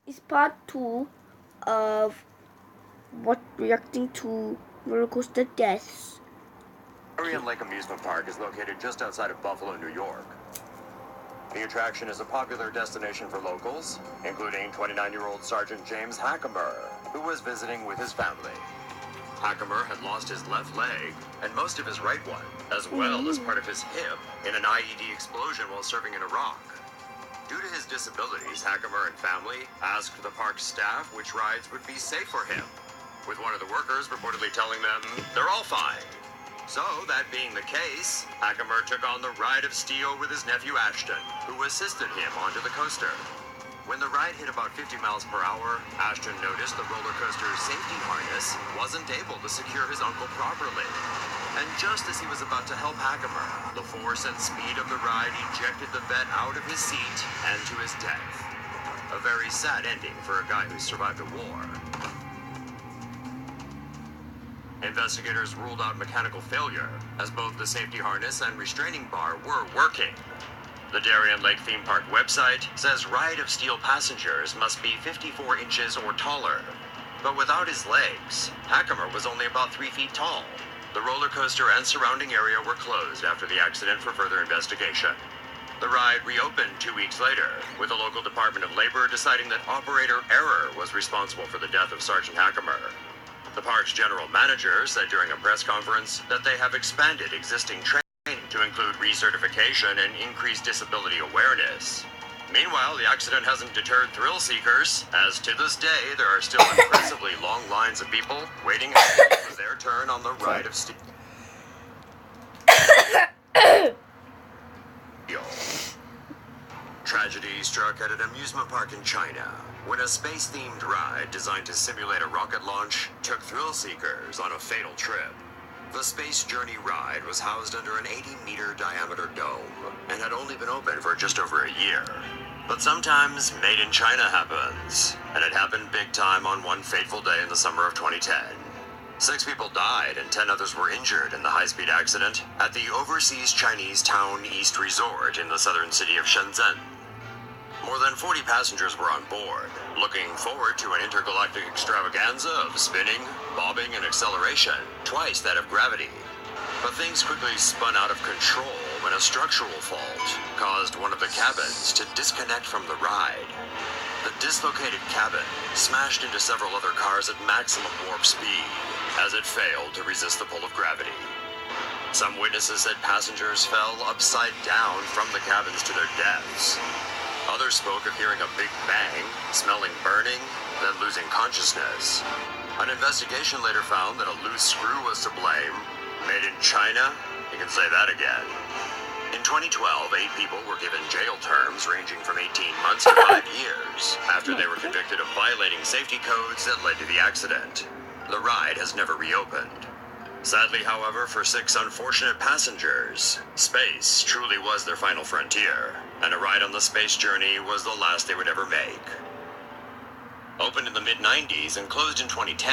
is part 2 of what reacting to roller coaster deaths. Darien Lake Amusement Park is located just outside of Buffalo, New York. The attraction is a popular destination for locals, including 29-year-old Sergeant James Hackamer, who was visiting with his family. Hackamer had lost his left leg and most of his right one, as well as part of his hip in an IED explosion while serving in Iraq. Due to his disabilities, Hackamer and family asked the park staff which rides would be safe for him, with one of the workers reportedly telling them they're all fine. So, that being the case, Hackamer took on the ride of steel with his nephew Ashton, who assisted him onto the coaster. When the ride hit about 50 miles per hour, Ashton noticed the roller coaster's safety harness wasn't able to secure his uncle properly. And just as he was about to help Hackamer, the force and speed of the ride ejected the vet out of his seat and to his death. A very sad ending for a guy who survived a war. Investigators ruled out mechanical failure, as both the safety harness and restraining bar were working. The Darien Lake Theme Park website says ride of steel passengers must be 54 inches or taller. But without his legs, Hackamer was only about 3 feet tall. The roller coaster and surrounding area were closed after the accident for further investigation. The ride reopened 2 weeks later, with the local Department of Labor deciding that operator error was responsible for the death of Sergeant Hackamer. The park's general manager said during a press conference that they have expanded existing training to include recertification and increased disability awareness. Meanwhile, the accident hasn't deterred thrill seekers, as to this day there are still impressively long lines of people waiting for their turn on the ride of steel. Tragedy struck at an amusement park in China when a space-themed ride designed to simulate a rocket launch took thrill seekers on a fatal trip. The Space Journey ride was housed under an 80-meter diameter dome and had only been open for just over a year. But sometimes made in China happens, and it happened big time on one fateful day in the summer of 2010. 6 people died and 10 others were injured in the high-speed accident at the overseas Chinese town East Resort in the southern city of Shenzhen. More than 40 passengers were on board, looking forward to an intergalactic extravaganza of spinning, bobbing, and acceleration, twice that of gravity. But things quickly spun out of control when a structural fault caused one of the cabins to disconnect from the ride. The dislocated cabin smashed into several other cars at maximum warp speed as it failed to resist the pull of gravity. Some witnesses said passengers fell upside down from the cabins to their deaths. Others spoke of hearing a big bang, smelling burning, then losing consciousness. An investigation later found that a loose screw was to blame. Made in China? You can say that again. In 2012, 8 people were given jail terms ranging from 18 months to 5 years after they were convicted of violating safety codes that led to the accident. The ride has never reopened. Sadly, however, for 6 unfortunate passengers, space truly was their final frontier, and a ride on the Space Journey was the last they would ever make. Opened in the mid-90s and closed in 2010,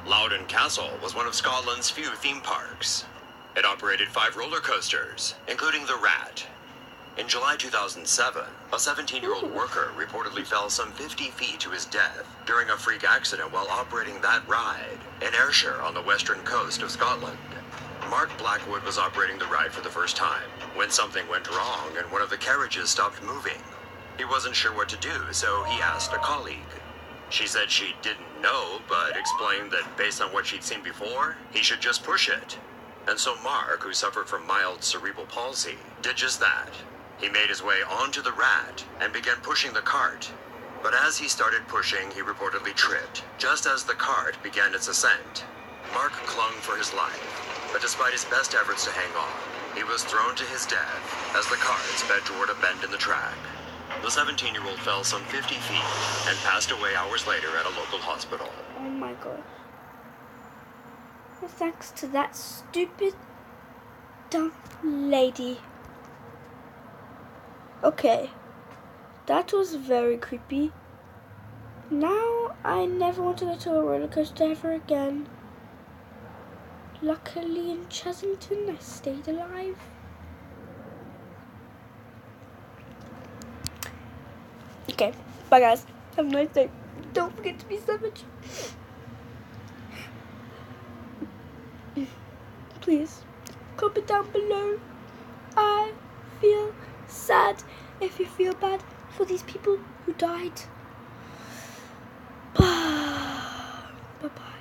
Loudon Castle was one of Scotland's few theme parks. It operated 5 roller coasters, including the Rat. In July 2007, a 17-year-old worker reportedly fell some 50 feet to his death during a freak accident while operating that ride in Ayrshire on the western coast of Scotland. Mark Blackwood was operating the ride for the first time when something went wrong and one of the carriages stopped moving. He wasn't sure what to do, so he asked a colleague. She said she didn't know, but explained that based on what she'd seen before, he should just push it. And so Mark, who suffered from mild cerebral palsy, did just that. He made his way onto the Rat and began pushing the cart. But as he started pushing, he reportedly tripped, just as the cart began its ascent. Mark clung for his life, but despite his best efforts to hang on, he was thrown to his death as the cart sped toward a bend in the track. The 17-year-old fell some 50 feet and passed away hours later at a local hospital. Oh my god. Well, thanks to that stupid, dumb lady. Okay, that was very creepy. Now I never want to go to a roller coaster ever again. Luckily in Chessington I stayed alive. Okay, bye guys. Have a nice day. Don't forget to be savage. Please, comment down below. I feel sad if you feel bad for these people who died. Bye-bye.